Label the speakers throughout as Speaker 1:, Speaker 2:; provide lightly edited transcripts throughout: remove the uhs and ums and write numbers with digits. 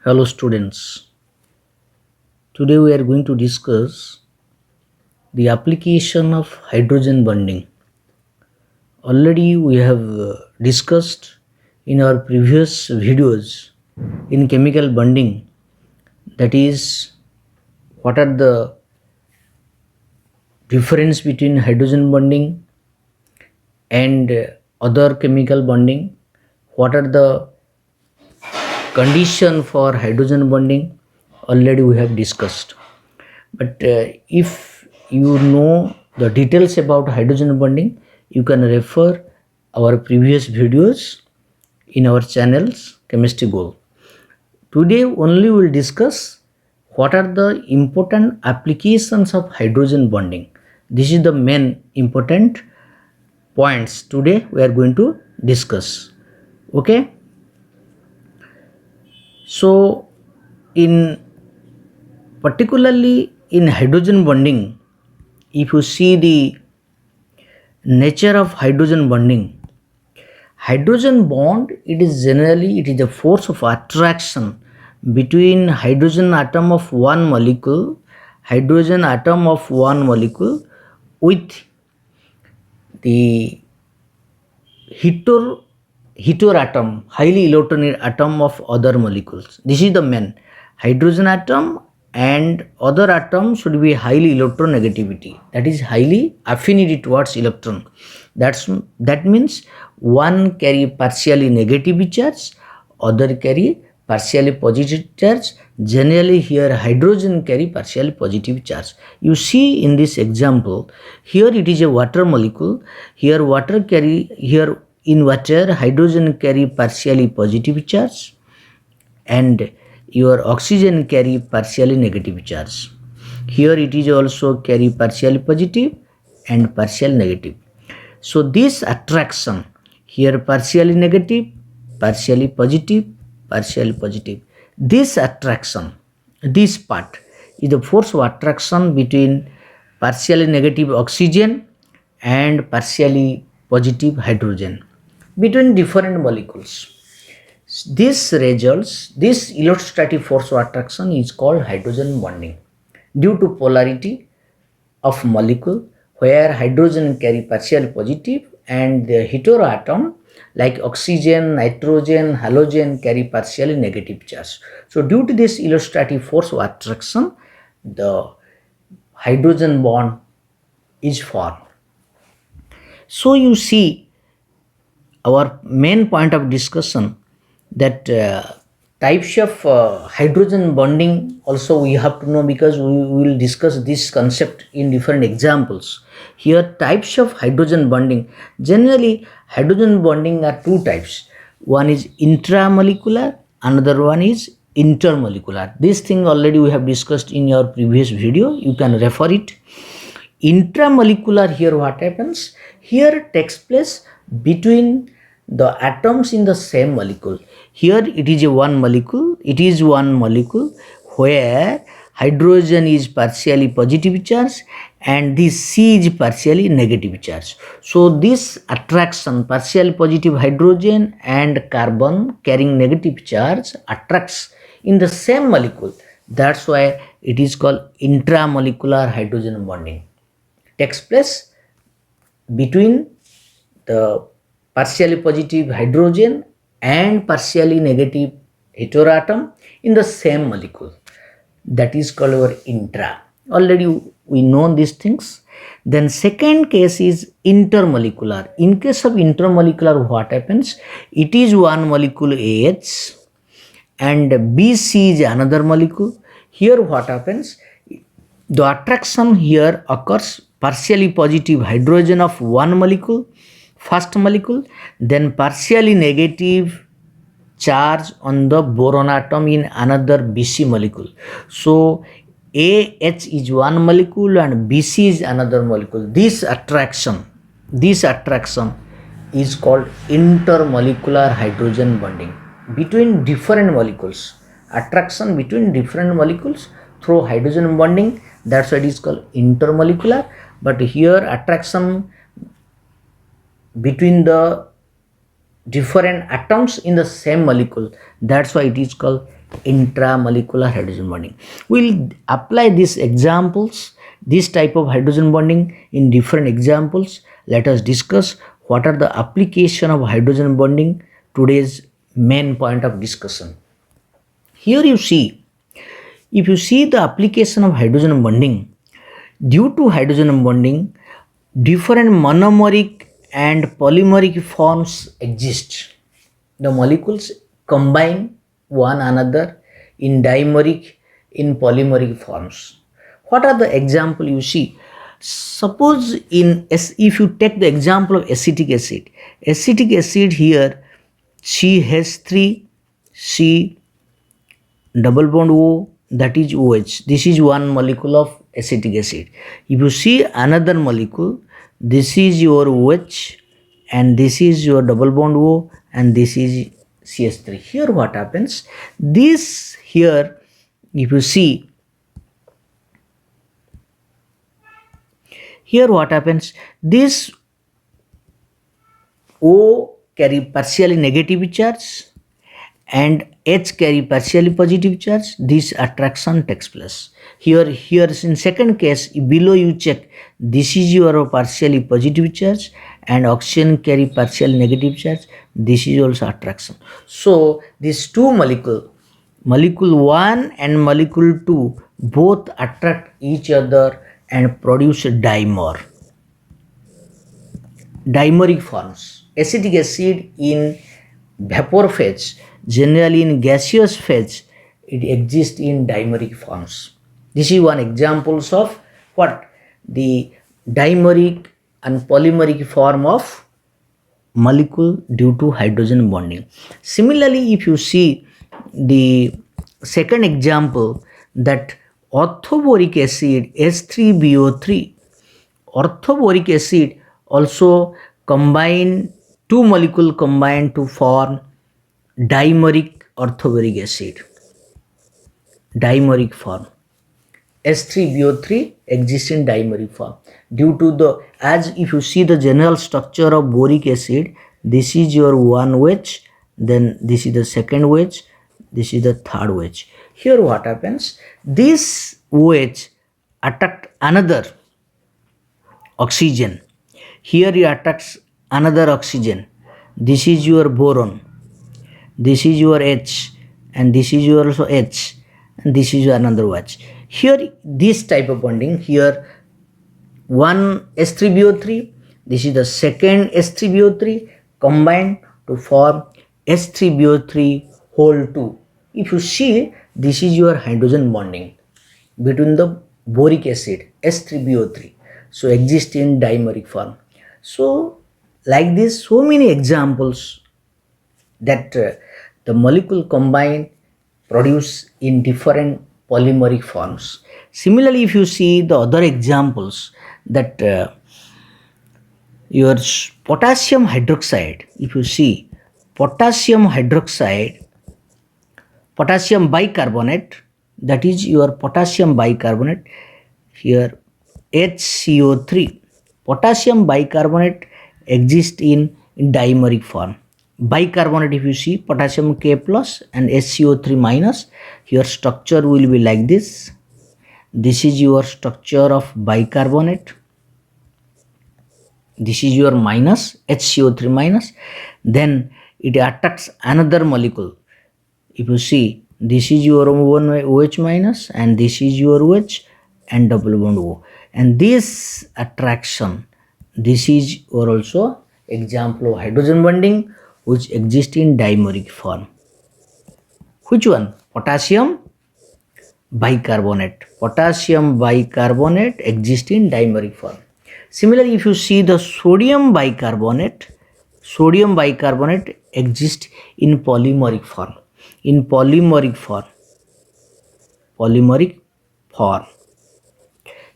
Speaker 1: Hello students, today we are going to discuss the application of hydrogen bonding. Already we have discussed in our previous videos in chemical bonding, that is what are the difference between hydrogen bonding and other chemical bonding, what are the condition for hydrogen bonding. Already we have discussed. But if you know the details about hydrogen bonding, you can refer our previous videos in our channels Chemistry Goal. Today only we will discuss what are the important applications of hydrogen bonding. This is the main important points today we are going to discuss. Okay. So in particularly in hydrogen bonding, if you see the nature of hydrogen bonding, hydrogen bond, it is a force of attraction between hydrogen atom of one molecule with the heteroatom, highly electronic atom of other molecules. This is the main. Hydrogen atom and other atom should be highly electronegativity. That is highly affinity towards electron. That means one carry partially negative charge, other carry partially positive charge. Generally here hydrogen carry partially positive charge. You see in this example, here it is a water molecule. Here in water hydrogen carry partially positive charge and your oxygen carry partially negative charge. Here it is also carry partially positive and partial negative. So this attraction, here partially negative, partially positive, partially positive. This attraction, this part is the force of attraction between partially negative oxygen and partially positive hydrogen between different molecules. This electrostatic force of attraction is called hydrogen bonding due to polarity of molecule where hydrogen carry partially positive and the heteroatom like oxygen, nitrogen, halogen carry partially negative charge. So due to this electrostatic force of attraction, the hydrogen bond is formed. So you see our main point of discussion that types of hydrogen bonding also we have to know, because we will discuss this concept in different examples. Here types of hydrogen bonding, generally hydrogen bonding are two types. One is intramolecular, another one is intermolecular. This thing already we have discussed in your previous video, you can refer it. Intramolecular, here what happens, here takes place between the atoms in the same molecule. Here it is one molecule where hydrogen is partially positive charge and this C is partially negative charge. So this attraction, partially positive hydrogen and carbon carrying negative charge attracts in the same molecule. That's why it is called intramolecular hydrogen bonding. Takes place between the partially positive hydrogen and partially negative heteroatom in the same molecule. That is called our intra. Already we know these things. Then second case is intermolecular. In case of intermolecular, what happens? It is one molecule AH and BC is another molecule. Here what happens? The attraction here occurs partially positive hydrogen of one molecule, first molecule, then partially negative charge on the boron atom in another BC molecule. So AH is one molecule and BC is another molecule. This attraction is called intermolecular hydrogen bonding between different molecules. Attraction between different molecules through hydrogen bonding, that's why it is called intermolecular. But here attraction between the different atoms in the same molecule. That's why it is called intramolecular hydrogen bonding. We'll apply these examples, this type of hydrogen bonding in different examples. Let us discuss what are the application of hydrogen bonding, today's main point of discussion. Here you see, if you see the application of hydrogen bonding, due to hydrogen bonding, different monomeric and polymeric forms exist. The molecules combine one another in dimeric, in polymeric forms. What are the example you see? Suppose if you take the example of acetic acid here, CH3, C double bond O, that is OH. This is one molecule of acetic acid. If you see another molecule, this is your OH and this is your double bond O and this is CH3. Here what happens? This here, if you see, here what happens? This O carry partially negative charge and H carry partially positive charge. This attraction takes place. Here in second case, below you check, this is your partially positive charge and oxygen carry partially negative charge. This is also attraction. So these two molecule 1 and molecule 2, both attract each other and produce a dimer. Dimeric forms. Acetic acid in vapor phase, generally in gaseous phase, it exists in dimeric forms. This is one examples of what? The dimeric and polymeric form of molecule due to hydrogen bonding. Similarly, if you see the second example, that orthoboric acid H3BO3, orthoboric acid also combine, two molecule combine to form dimeric orthoboric acid, dimeric form. H3BO3 exists in dimeric form due to the, as if you see the general structure of boric acid, this is your one OH, then this is the second OH, this is the third OH. Here what happens? This OH attract another oxygen. Here it attracts another oxygen. This is your boron. This is your H and this is your also H and this is another OH. Here this type of bonding, here one H3BO3, this is the second H3BO3 combined to form H3BO3 whole 2. If you see, this is your hydrogen bonding between the boric acid H3BO3. So exist in dimeric form. So like this, so many examples that the molecule combine produce in different polymeric forms. Similarly, if you see the other examples, that your potassium hydroxide, if you see potassium hydroxide, potassium bicarbonate, that is your potassium bicarbonate, here HCO3, potassium bicarbonate exists in dimeric form. Bicarbonate, if you see potassium K plus and HCO3 minus, your structure will be like this. This is your structure of bicarbonate. This is your minus, HCO3 minus. Then it attracts another molecule. If you see, this is your one OH minus and this is your OH and double bond O. And this attraction, this is your also example of hydrogen bonding which exists in dimeric form. Which one? Potassium bicarbonate. Potassium bicarbonate exists in dimeric form. Similarly, if you see the sodium bicarbonate exists in polymeric form. In polymeric form.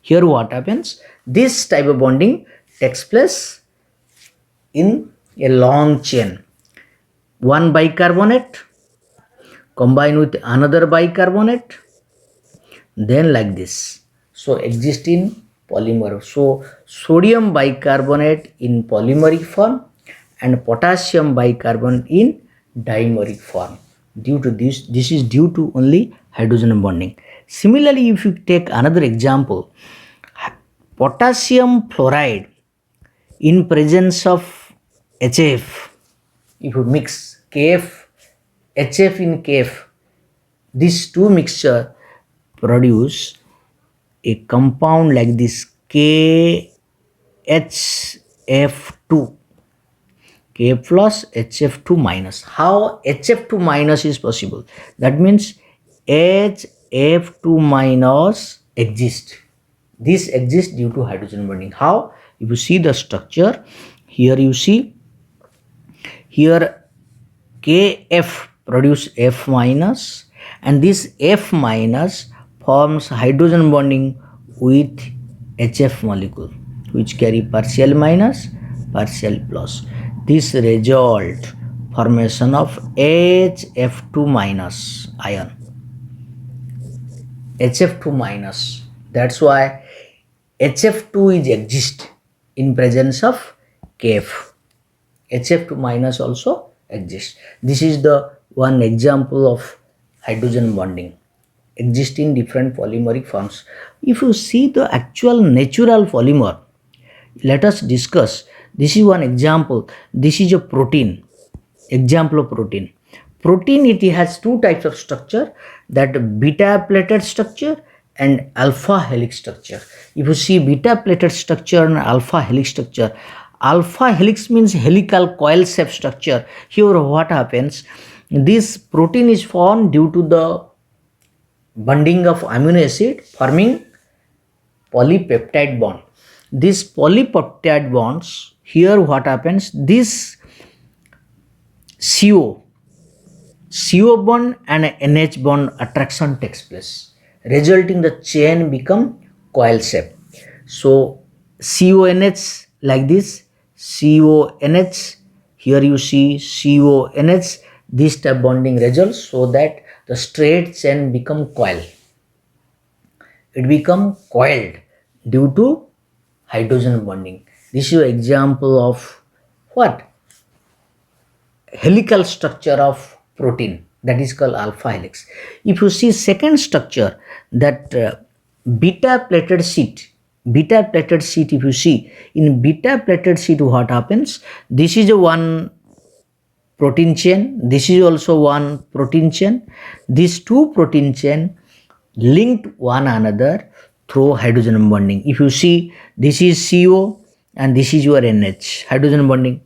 Speaker 1: Here what happens? This type of bonding takes place in a long chain. One bicarbonate combine with another bicarbonate, then like this. So exist in polymer. So sodium bicarbonate in polymeric form and potassium bicarbonate in dimeric form. Due to this is due to only hydrogen bonding. Similarly, if you take another example, potassium fluoride in presence of HF, if you mix KF, HF in KF, these two mixture produce a compound like this KHF2, K plus HF2 minus. How HF2 minus is possible? That means HF2 minus exists. This exists due to hydrogen bonding. How? If you see the structure, here you see, here KF produce F minus, and this F minus forms hydrogen bonding with HF molecule, which carry partial minus, partial plus. This result formation of HF2 minus ion. HF2 minus. That's why HF2 is exist in presence of KF. HF2 minus also exists. This is the one example of hydrogen bonding exist in different polymeric forms. If you see the actual natural polymer, let us discuss. This is one example. This is a protein. Example of protein. Protein, it has two types of structure, that beta plated structure and alpha helix structure. If you see beta plated structure and alpha helix structure, alpha helix means helical coil shape structure. Here what happens? This protein is formed due to the bonding of amino acid forming polypeptide bond. This polypeptide bonds, here what happens? This CO bond and NH bond attraction takes place, resulting the chain become coil shape. So CONH like this, CONH, here you see CONH, this type bonding results so that the straight chain become coil. It become coiled due to hydrogen bonding. This is an example of what? Helical structure of protein, that is called alpha helix. If you see second structure, that beta plated sheet, if you see in beta plated sheet what happens? This is a one protein chain, this is also one protein chain. These two protein chain linked one another through hydrogen bonding. If you see, this is CO and this is your NH, hydrogen bonding,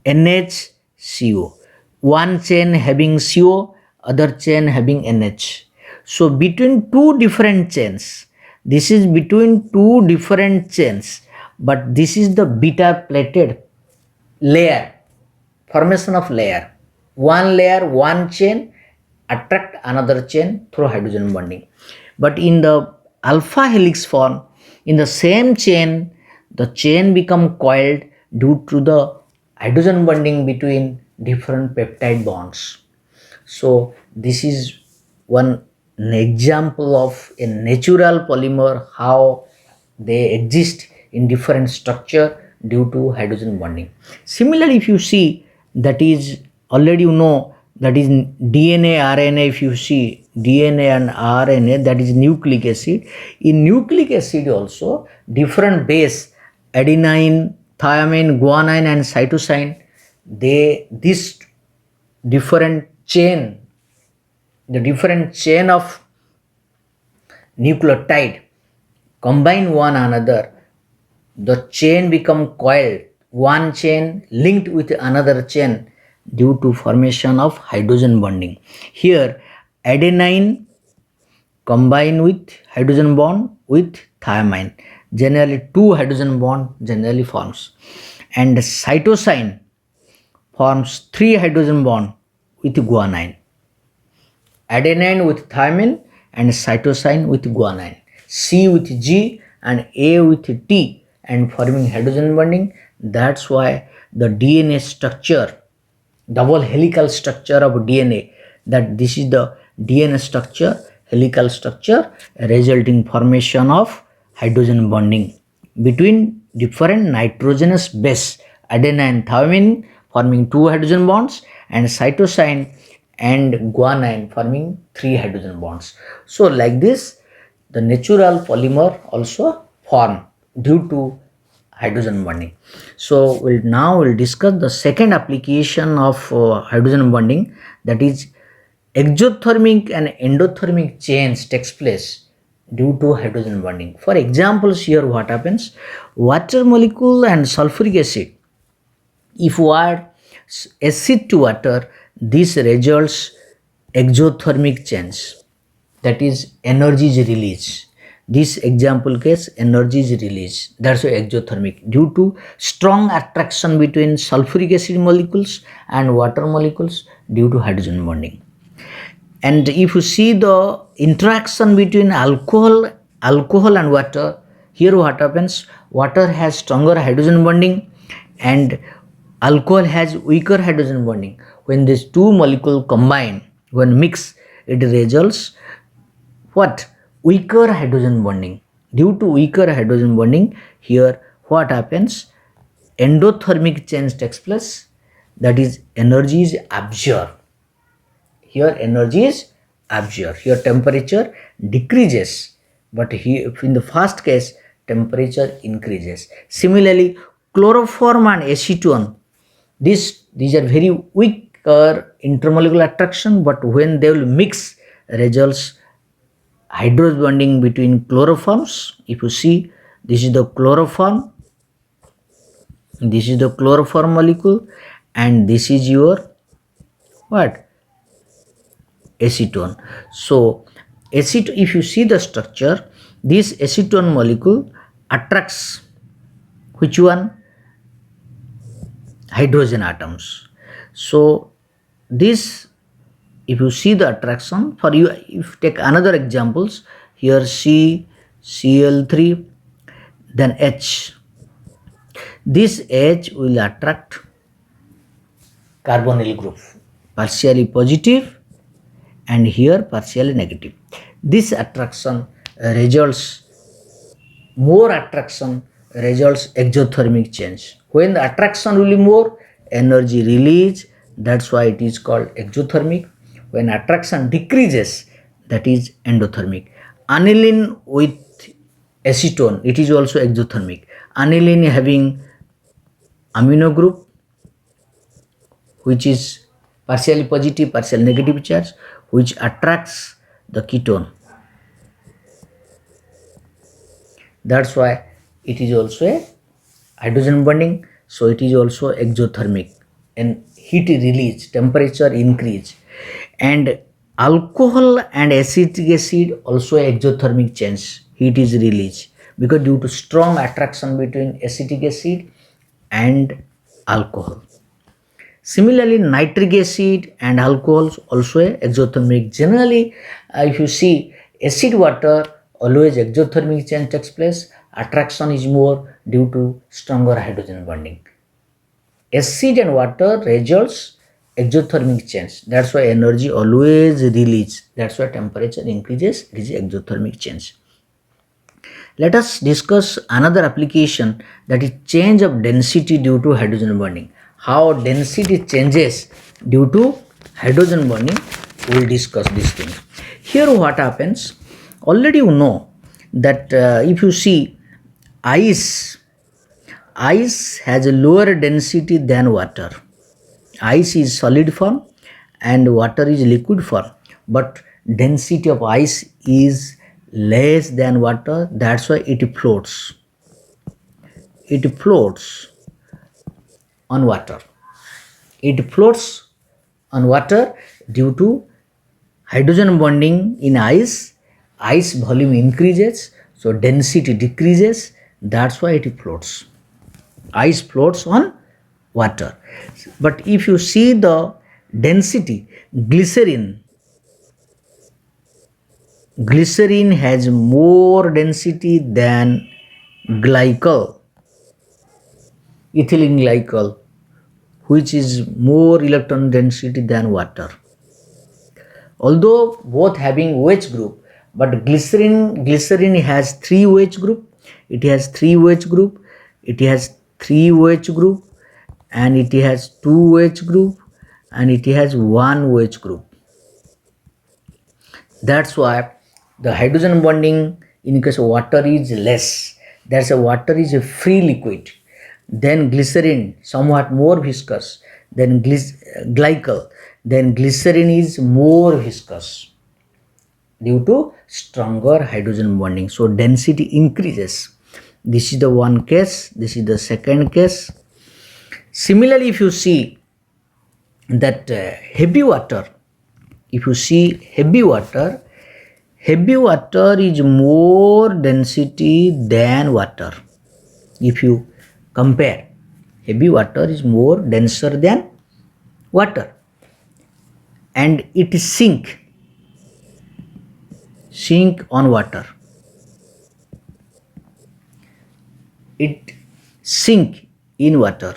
Speaker 1: NH CO. One chain having CO, other chain having NH. So between two different chains, this is between two different chains, but this is the beta plated layer, formation of layer. One layer, one chain attract another chain through hydrogen bonding. But in the alpha helix form, in the same chain, the chain become coiled due to the hydrogen bonding between different peptide bonds. So this is one example of a natural polymer, how they exist in different structure due to hydrogen bonding. Similarly, if you see, that is already you know, that is DNA, RNA. If you see DNA and RNA, that is nucleic acid. In nucleic acid also, different base, adenine, thymine, guanine and cytosine, this different chain, the different chain of nucleotide combine one another, the chain become coiled, one chain linked with another chain due to formation of hydrogen bonding. Here adenine combine with hydrogen bond with thymine, generally two hydrogen bond generally forms, and cytosine forms three hydrogen bond with guanine, adenine with thymine and cytosine with guanine, C with G and A with T, and forming hydrogen bonding. That's why the DNA structure, double helical structure of DNA, that this is the DNA structure, helical structure, resulting formation of hydrogen bonding between different nitrogenous base, adenine, thymine forming 2 hydrogen bonds, and cytosine and guanine forming 3 hydrogen bonds. So like this, the natural polymer also form due to hydrogen bonding. So we'll discuss the second application of hydrogen bonding, that is exothermic and endothermic change takes place due to hydrogen bonding. For examples, here what happens, water molecule and sulfuric acid, if we add acid to water, this results exothermic change, that is energy is released. This example case, energy is released, that's why exothermic, due to strong attraction between sulfuric acid molecules and water molecules due to hydrogen bonding. And if you see the interaction between alcohol and water, here what happens, water has stronger hydrogen bonding and alcohol has weaker hydrogen bonding. When these two molecules combine, when mix, it results what, weaker hydrogen bonding. Due to weaker hydrogen bonding, here what happens, endothermic change takes place, that is energy is absorbed. Here energy is absorbed, here temperature decreases, but here in the first case temperature increases. Similarly, chloroform and acetone, these are very weaker intermolecular attraction, but when they will mix, results hydrogen bonding between chloroforms. If you see, this is the chloroform, this is the chloroform molecule, and this is your what, acetone. So acetone, if you see the structure, this acetone molecule attracts which one, hydrogen atoms. So this, if you see the attraction, for you, if you take another examples, here Cl3, then H, this H will attract carbonyl group, partially positive and here partially negative. This attraction results, more attraction results exothermic change. When the attraction will be more, energy release, that's why it is called exothermic. When attraction decreases, that is endothermic. Aniline with acetone, it is also exothermic. Aniline having amino group which is partially positive, partially negative charge, which attracts the ketone. That's why it is also a hydrogen bonding, so it is also exothermic, and heat release, temperature increase. And alcohol and acetic acid also exothermic change, heat is released, because due to strong attraction between acetic acid and alcohol. Similarly, nitric acid and alcohols also exothermic. Generally, if you see acid water, always exothermic change takes place. Attraction is more due to stronger hydrogen bonding. Acid and water results exothermic change. That's why energy always release. That's why temperature increases. It is exothermic change. Let us discuss another application, that is change of density due to hydrogen bonding. How density changes due to hydrogen bonding, we will discuss this thing. Here what happens, already you know that if you see ice has a lower density than water. Ice is solid form and water is liquid form, but density of ice is less than water, that's why it floats. It floats on water. It floats on water due to hydrogen bonding in ice. Ice volume increases, so density decreases, that's why it floats. Ice floats on water. But if you see the density, glycerin has more density than glycol, ethylene glycol, which is more electron density than water. Although both having OH group, but glycerin has 3 OH group, it has 3 OH group, it has 3 OH group, and it has two OH group and it has one OH group. That's why the hydrogen bonding in case of water is less. That's a water is a free liquid. Then glycerin somewhat more viscous. Then glycol. Then glycerin is more viscous due to stronger hydrogen bonding. So density increases. This is the one case. This is the second case. Similarly, if you see that heavy water, if you see heavy water is more density than water. If you compare, heavy water is more denser than water, and it sink on water. It sink in water.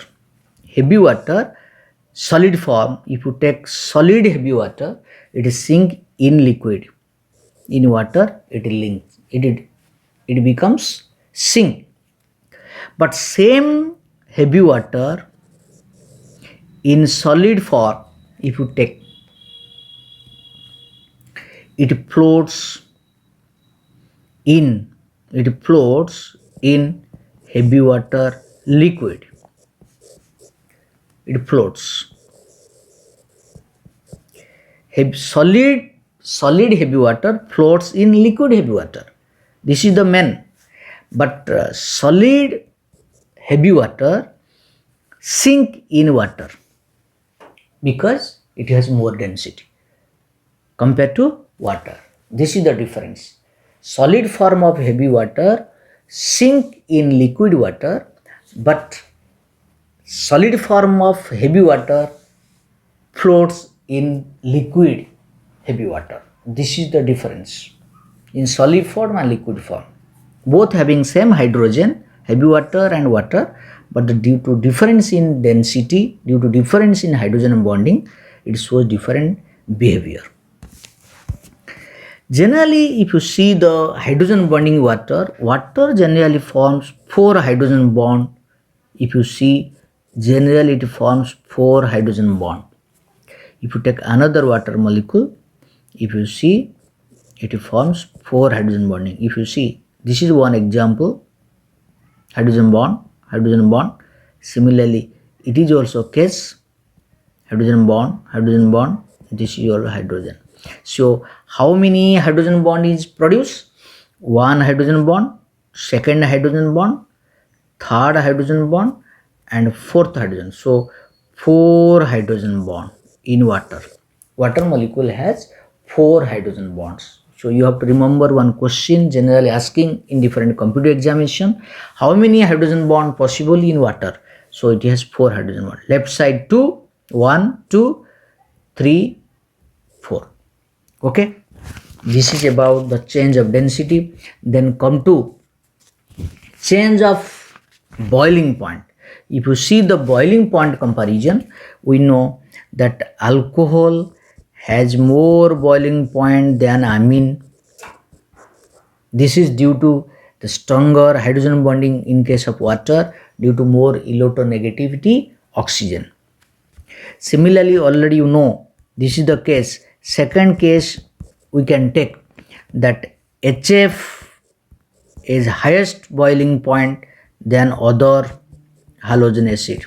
Speaker 1: Heavy water, solid form. If you take solid heavy water, it is sink in liquid. In water, it links. It becomes sink. But same heavy water in solid form, if you take, it floats in heavy water liquid. It floats. Solid heavy water floats in liquid heavy water. This is the main. But solid heavy water sink in water because it has more density compared to water. This is the difference. Solid form of heavy water sink in liquid water, but solid form of heavy water floats in liquid heavy water. This is the difference in solid form and liquid form. Both having same hydrogen, heavy water and water, but due to difference in density, due to difference in hydrogen bonding, it shows different behavior. Generally, if you see the hydrogen bonding water generally forms 4 hydrogen bond. If you see, generally it forms 4 hydrogen bond. If you take another water molecule, if you see, it forms 4 hydrogen bonding. If you see, this is one example, hydrogen bond. Similarly, it is also case, hydrogen bond, this is your hydrogen. So how many hydrogen bond is produced? One hydrogen bond, second hydrogen bond, third hydrogen bond, and fourth hydrogen. So 4 hydrogen bond in water. Water molecule has 4 hydrogen bonds. So you have to remember one question generally asking in different computer examination. How many hydrogen bond possible in water? So it has 4 hydrogen bond. Left side 2, 1, 2, 3, 4. Okay. This is about the change of density. Then come to change of boiling point. If you see the boiling point comparison, we know that alcohol has more boiling point than amine. This is due to the stronger hydrogen bonding in case of water due to more electronegativity oxygen. Similarly, already you know this is the case. Second case we can take that HF is highest boiling point than other halogen acid.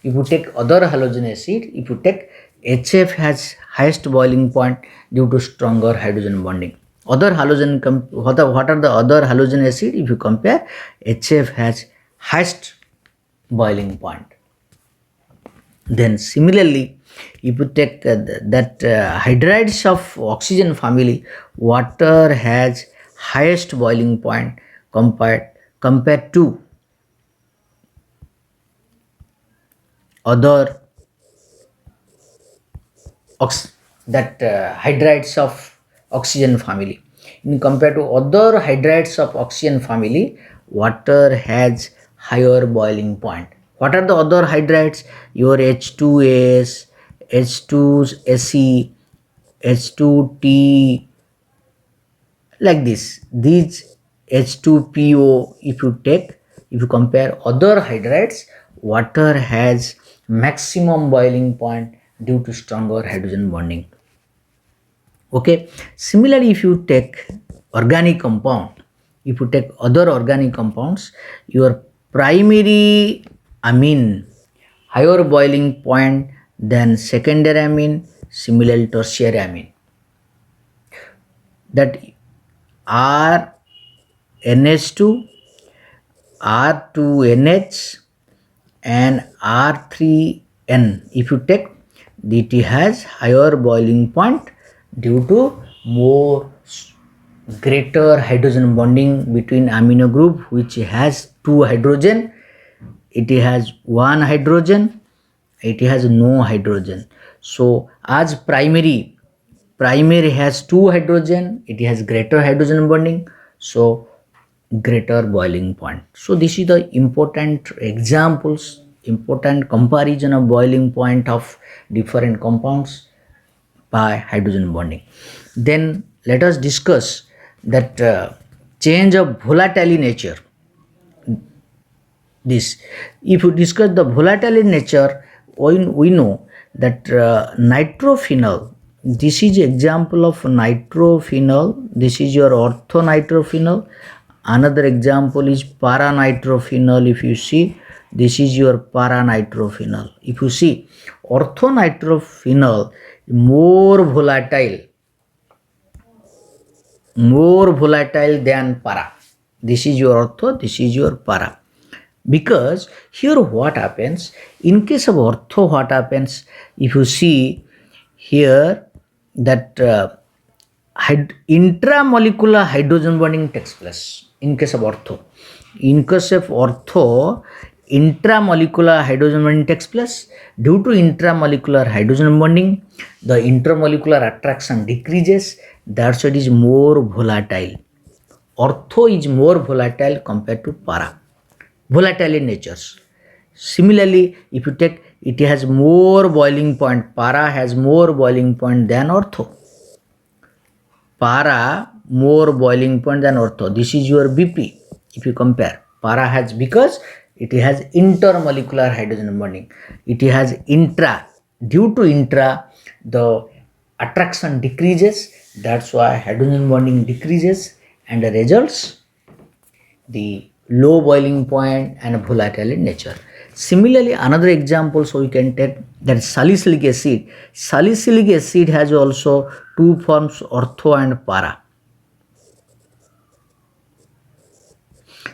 Speaker 1: If you take other halogen acid, if you take HF has highest boiling point due to stronger hydrogen bonding. Other halogen, what are the other halogen acid? If you compare, HF has highest boiling point. Then similarly, if you take that hydrides of oxygen family, water has highest boiling point compared to other hydrides of oxygen family. In compared to other hydrides of oxygen family, water has higher boiling point. What are the other hydrides? Your H2S, H2SE, H2T, like this. These H2PO, if you compare other hydrides, water has maximum boiling point due to stronger hydrogen bonding. Okay, similarly, if you take organic compound, if you take other organic compounds, your primary amine higher boiling point than secondary amine, similarly tertiary amine. That R NH2, R2NH and R3N. If you take, it has higher boiling point due to more greater hydrogen bonding between amino group which has two hydrogen. It has one hydrogen, it has no hydrogen. So as primary has two hydrogen, it has greater hydrogen bonding, so greater boiling point. So this is the important examples, important comparison of boiling point of different compounds by hydrogen bonding. Then let us discuss that change of volatile nature. This, if you discuss the volatile in nature, we know that nitrophenol, this is example of nitrophenol, this is your orthonitrophenol. Another example is paranitrophenol. If you see, this is your paranitrophenol. If you see, orthonitrophenol more volatile than para. This is your ortho, this is your para. Because here what happens, in case of ortho, what happens, if you see here that intramolecular hydrogen bonding takes place in case of ortho. In case of ortho, intramolecular hydrogen bonding takes place. Due to intramolecular hydrogen bonding, the intermolecular attraction decreases. That's why it is more volatile. Ortho is more volatile compared to para. Volatile in natures. Similarly, if you take, it has more boiling point. Para has more boiling point than ortho. Para more boiling point than ortho. This is your BP. If you compare, para has, because it has intermolecular hydrogen bonding. It has intra. Due to intra, the attraction decreases. That's why hydrogen bonding decreases, and the results, the low boiling point and volatile in nature. Similarly, another example, so we can take that salicylic acid. Salicylic acid has also two forms, ortho and para.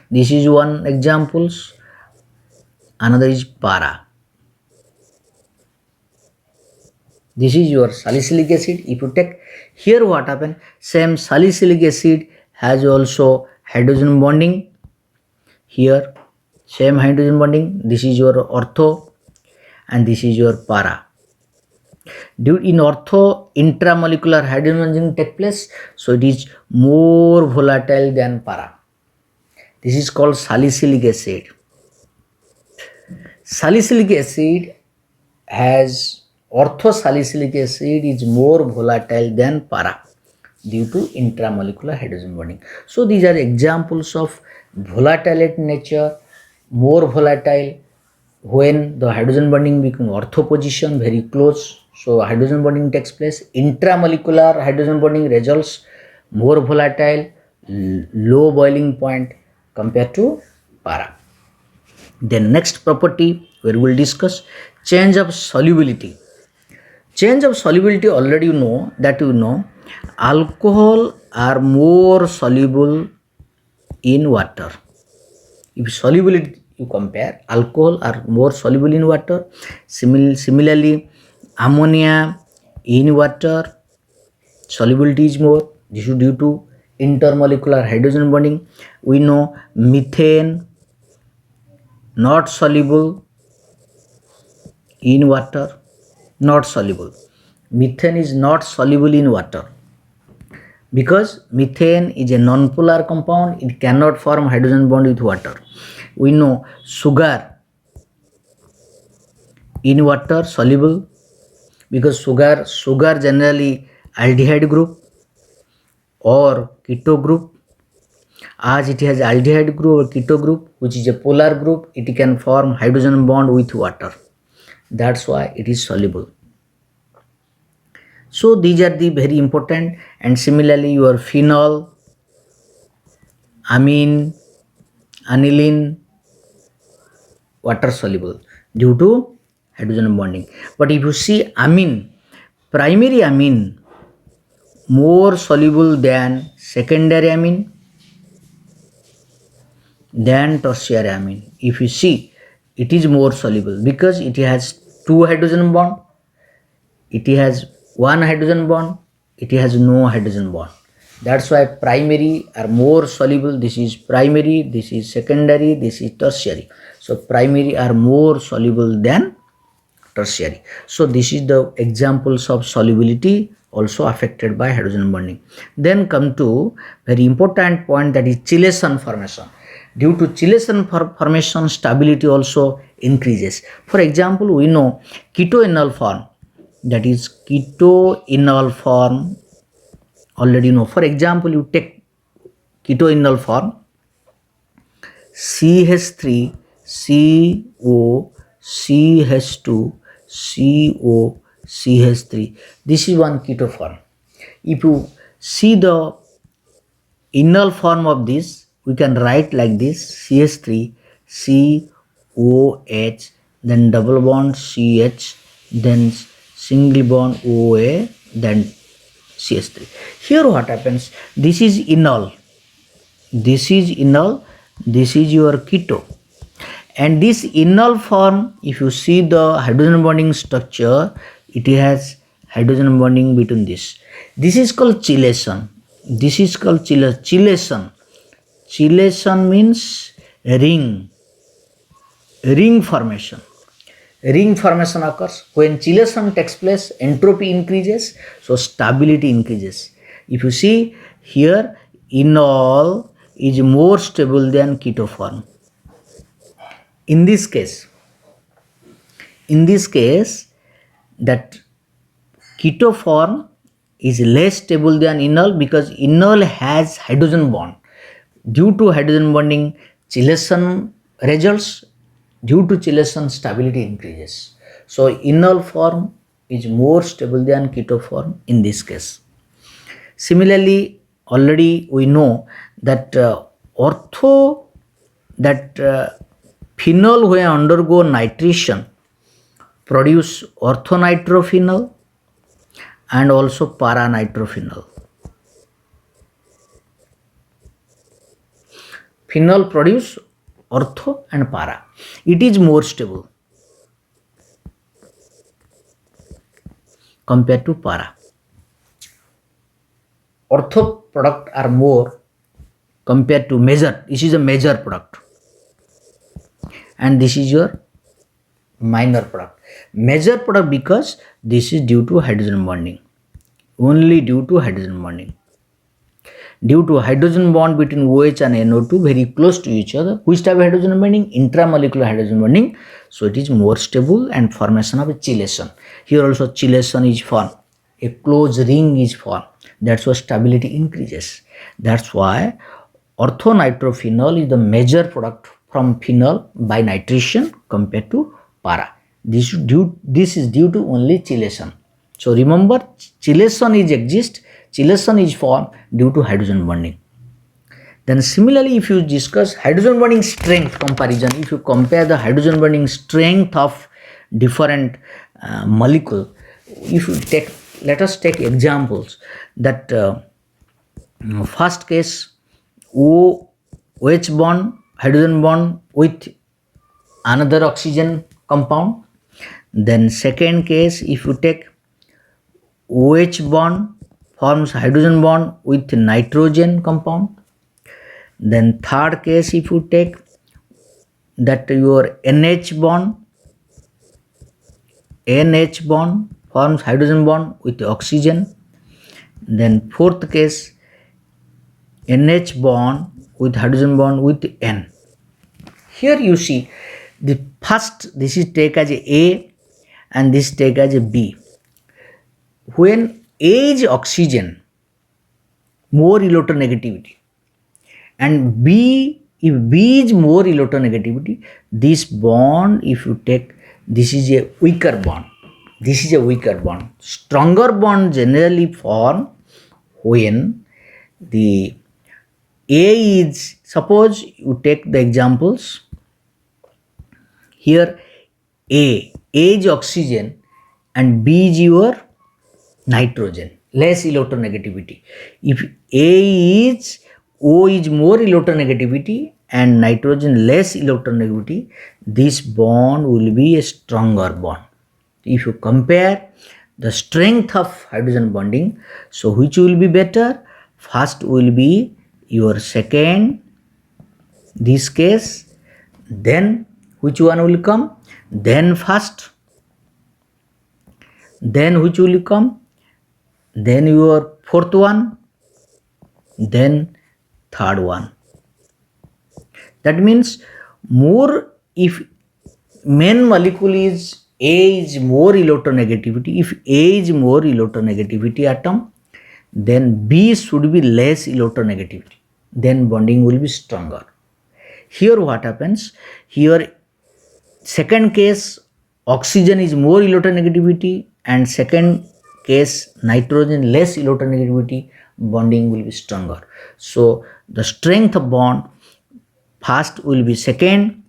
Speaker 1: This is one examples. Another is para. This is your salicylic acid. If you take here, what happen? Same salicylic acid has also hydrogen bonding. Here, same hydrogen bonding. This is your ortho and this is your para. Due in ortho, intramolecular hydrogen bonding take place, so it is more volatile than para. This is called salicylic acid. Salicylic acid has, orthosalicylic acid is more volatile than para due to intramolecular hydrogen bonding. So these are examples of volatile nature, more volatile when the hydrogen bonding become ortho position very close. So hydrogen bonding takes place. Intramolecular hydrogen bonding results more volatile, low boiling point compared to para. Then next property where we will discuss change of solubility. Change of solubility, already you know that alcohol are more soluble in water. If solubility you compare, alcohol are more soluble in water. Similarly, ammonia in water solubility is more. This is due to intermolecular hydrogen bonding. We know methane not soluble in water, not soluble. Methane is not soluble in water because methane is a non-polar compound. It cannot form hydrogen bond with water. We know sugar in water soluble because sugar generally aldehyde group or keto group. As it has aldehyde group or keto group, which is a polar group, it can form hydrogen bond with water. That's why it is soluble. So these are the very important. And similarly your phenol, amine, aniline, water soluble due to hydrogen bonding. But if you see amine, primary amine more soluble than secondary amine than tertiary amine. If you see, it is more soluble because it has two hydrogen bond, it has one hydrogen bond, it has no hydrogen bond. That's why primary are more soluble. This is primary, this is secondary, this is tertiary. So primary are more soluble than tertiary. So this is the examples of solubility also affected by hydrogen bonding. Then come to very important point, that is chelation formation. Due to chelation formation, stability also increases. For example, we know ketoenol form, that is ketoenol form already know. For example, you take ketoenol form CH3 CO CH2 CO CH3. This is one keto form. If you see the enol form of this, we can write like this: CH3 COH, then double bond CH, then single bond OA, then CH3. Here what happens? This is enol. This is enol. This is your keto. And this enol form, if you see the hydrogen bonding structure, it has hydrogen bonding between this. This is called chelation. This is called chelation. Chelation means ring formation. Ring formation occurs. When chelation takes place, entropy increases, so stability increases. If you see here, enol is more stable than keto form. In this case, that keto form is less stable than enol because enol has hydrogen bond. Due to hydrogen bonding, chelation results. Due to chelation, stability increases. So enol form is more stable than keto form in this case. Similarly, already we know that phenol when undergo nitration produce orthonitrophenol and also paranitrophenol. Phenol produce ortho and para. It is more stable compared to para. Ortho product are more compared to major. This is a major product and this is your minor product. Major product because this is due to hydrogen bonding, only due to hydrogen bonding. Due to hydrogen bond between OH and NO2 very close to each other. Which type of hydrogen bonding? Intramolecular hydrogen bonding. So it is more stable and formation of a chelation. Here also chelation is formed. A closed ring is formed. That's why stability increases. That's why orthonitrophenol is the major product from phenol by nitration compared to para. This is due to only chelation. So remember, chelation is formed due to hydrogen bonding. Then similarly, if you discuss hydrogen bonding strength comparison, if you compare the hydrogen bonding strength of different molecule, if you take, let us take examples that first case OH bond, hydrogen bond with another oxygen compound. Then second case, if you take OH bond forms hydrogen bond with nitrogen compound. Then third case, if you take that your NH bond forms hydrogen bond with oxygen. Then fourth case, NH bond with hydrogen bond with N. Here you see the first, this is take as A and this take as a B. When A is oxygen, more electronegativity, And B, if B is more electronegativity, this bond, if you take, this is a weaker bond. This is a weaker bond. Stronger bond generally form when the A is, suppose you take the examples here, A is oxygen and B is your nitrogen, less electronegativity. If A is, O is more electronegativity and nitrogen less electronegativity, this bond will be a stronger bond. If you compare the strength of hydrogen bonding, so which will be better? First will be your second, this case, then which one will come? Then first, then which will come? Then your fourth one, then third one. That means more, if main molecule is A is more electronegativity, if A is more electronegativity atom, then B should be less electronegativity, then bonding will be stronger. Here what happens? Here second case oxygen is more electronegativity and second case nitrogen less electronegativity, bonding will be stronger. So the strength of bond, first will be second,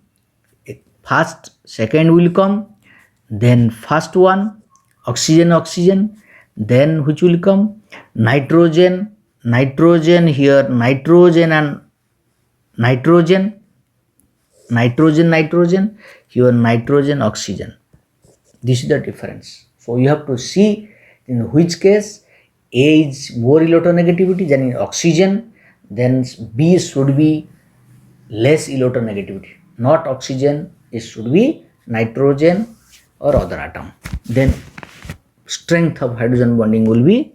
Speaker 1: first second will come, then first one oxygen oxygen, then which will come? Nitrogen, nitrogen, here nitrogen and nitrogen, nitrogen nitrogen, here nitrogen oxygen. This is the difference. So you have to see in which case A is more electronegativity than in oxygen, then B should be less electronegativity, not oxygen, it should be nitrogen or other atom. Then strength of hydrogen bonding will be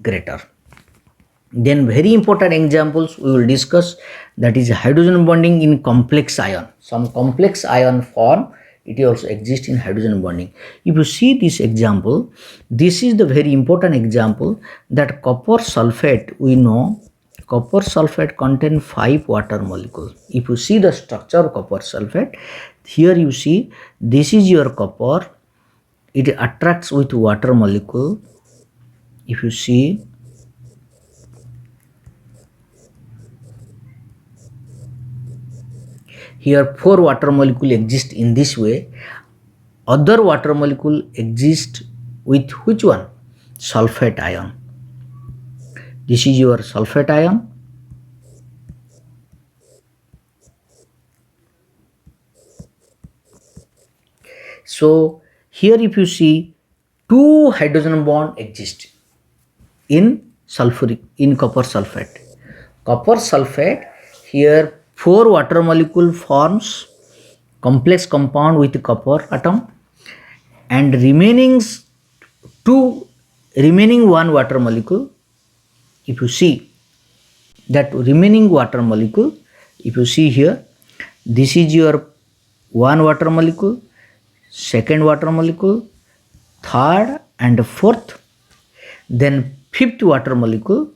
Speaker 1: greater. Then very important examples we will discuss, that is hydrogen bonding in complex ion. Some complex ion form, it also exists in hydrogen bonding. If you see this example, this is the very important example, that copper sulfate, we know copper sulfate contains 5 water molecules. If you see the structure of copper sulfate, here you see this is your copper, it attracts with water molecule. If you see, here 4 water molecule exist in this way. Other water molecule exist with which one? Sulfate ion. This is your sulfate ion. So here if you see 2 hydrogen bond exist in sulfuric, in copper sulfate. Copper sulfate, here 4 water molecule forms complex compound with copper atom, and remaining 1 water molecule, if you see that remaining water molecule, if you see here, this is your 1 water molecule, second water molecule, third and fourth, then fifth water molecule,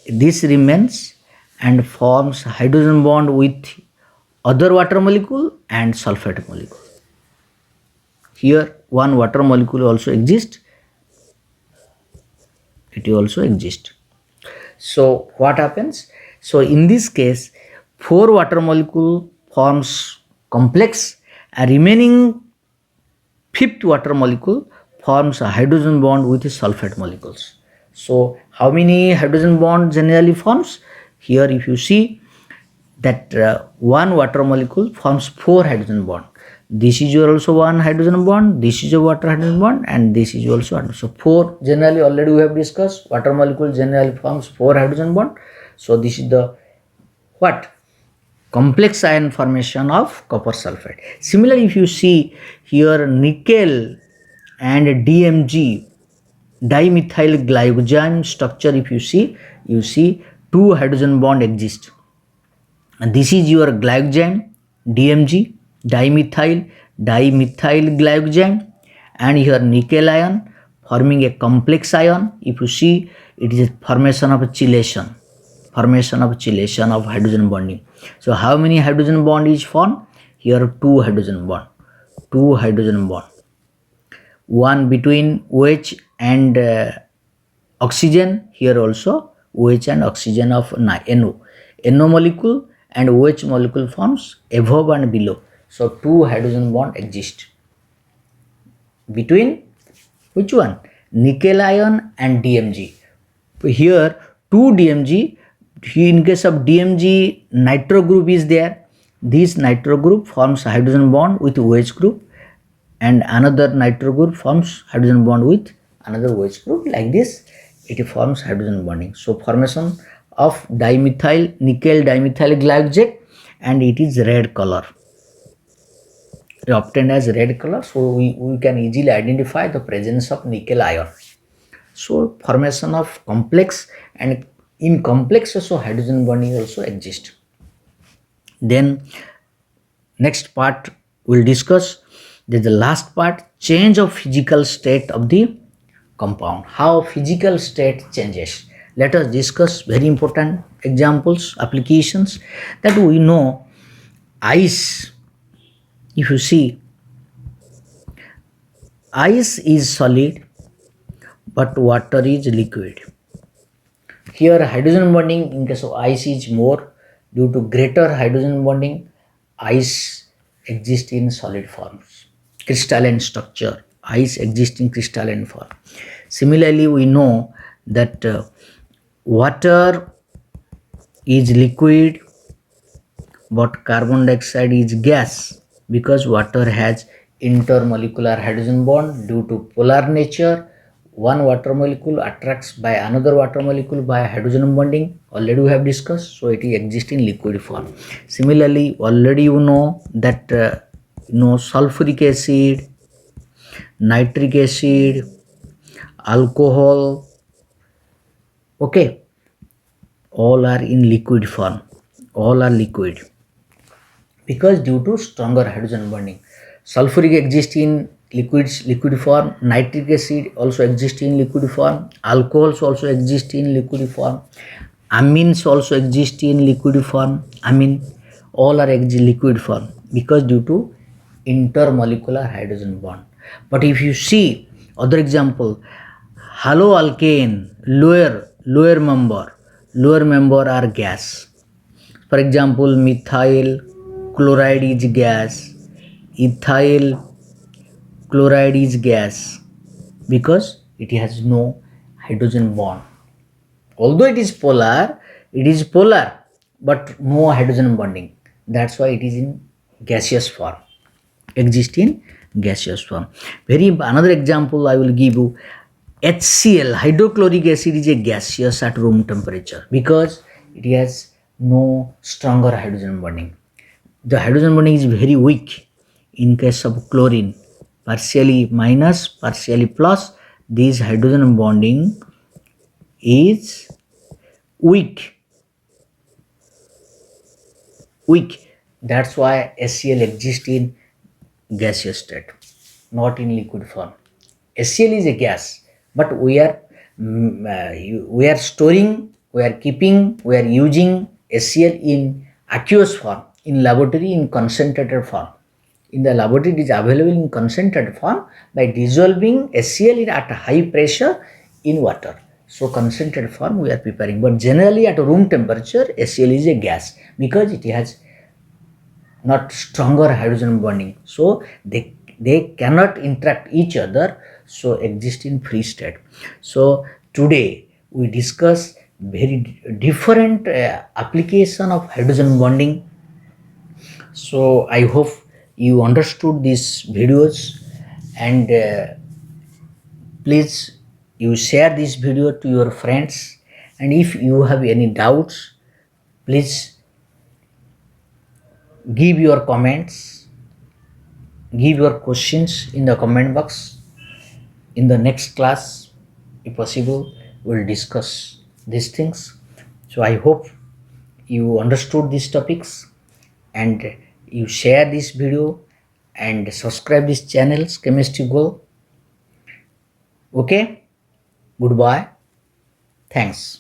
Speaker 1: this remains and forms hydrogen bond with other water molecule and sulfate molecule. Here 1 water molecule also exists, it also exists. So what happens? So in this case 4 water molecule forms complex, and remaining 5th water molecule forms a hydrogen bond with the sulfate molecules. So how many hydrogen bond generally forms? Here if you see that 1 water molecule forms 4 hydrogen bond. This is your also 1 hydrogen bond, this is a water hydrogen bond, and this is also, so 4 generally already we have discussed, water molecule generally forms 4 hydrogen bond. So this is the what? Complex ion formation of copper sulfate. Similarly, if you see here nickel and DMG, dimethyl glycogen structure, if you see 2 hydrogen bond exist. And this is your glycogen, DMG, dimethyl glycogen, and here nickel ion forming a complex ion. If you see, it is a formation of chelation. formation of chelation of hydrogen bonding. So how many hydrogen bond is formed? Here two hydrogen bond. Two hydrogen bond. One between OH and oxygen. Here also OH and oxygen of NO. NO molecule and OH molecule forms above and below. So two hydrogen bond exist between which one? Nickel ion and DMG. Here two DMG. In case of DMG, nitro group is there. This nitro group forms hydrogen bond with OH group, and another nitro group forms hydrogen bond with another OH group. Like this, it forms hydrogen bonding. So formation of dimethyl nickel dimethyl glycosate, and it is red color. Obtained as red color, so we can easily identify the presence of nickel ion. So formation of complex, and in complex also hydrogen bonding also exist. Then next part we'll discuss. There's the last part, change of physical state of the compound. How physical state changes. Let us discuss very important examples, applications that we know. Ice, if you see, ice is solid but water is liquid. Here hydrogen bonding in case of ice is more. Due to greater hydrogen bonding, ice exists in solid forms, crystalline structure. Ice exists in crystalline form. Similarly, we know that water is liquid but carbon dioxide is gas, because water has intermolecular hydrogen bond due to polar nature. One water molecule attracts by another water molecule by hydrogen bonding. Already we have discussed, so it exists in liquid form. Similarly, already you know that sulfuric acid, nitric acid, alcohol, okay, all are in liquid form. All are liquid because due to stronger hydrogen bonding. Sulfuric exists in liquid form, nitric acid also exists in liquid form, alcohols also exist in liquid form, amines also exist in liquid form, amine, all are liquid form because due to intermolecular hydrogen bond. But if you see other example, haloalkane, lower member are gas. For example, methyl chloride is gas, ethyl chloride is gas because it has no hydrogen bond. Although it is polar, but no hydrogen bonding. That's why it is in gaseous form. Exist in gaseous form. Another example I will give you. HCl, hydrochloric acid, is a gaseous at room temperature because it has no stronger hydrogen bonding. The hydrogen bonding is very weak. In case of chlorine, partially minus, partially plus, this hydrogen bonding is weak. That's why HCl exists in gaseous state, not in liquid form. HCl is a gas, but we are storing, we are keeping, we are using HCl in aqueous form, in laboratory in concentrated form. In the laboratory it is available in concentrated form by dissolving HCl at high pressure in water. So concentrated form we are preparing, but generally at room temperature HCl is a gas because it has not stronger hydrogen bonding, so they cannot interact each other, so exist in free state. So today we discuss very different application of hydrogen bonding. So I hope you understood these videos, and please you share this video to your friends, and if you have any doubts, please give your comments, give your questions in the comment box. In the next class, if possible, we'll discuss these things. So I hope you understood these topics, and you share this video and subscribe this channel's Chemistry Goal. Okay, goodbye, thanks.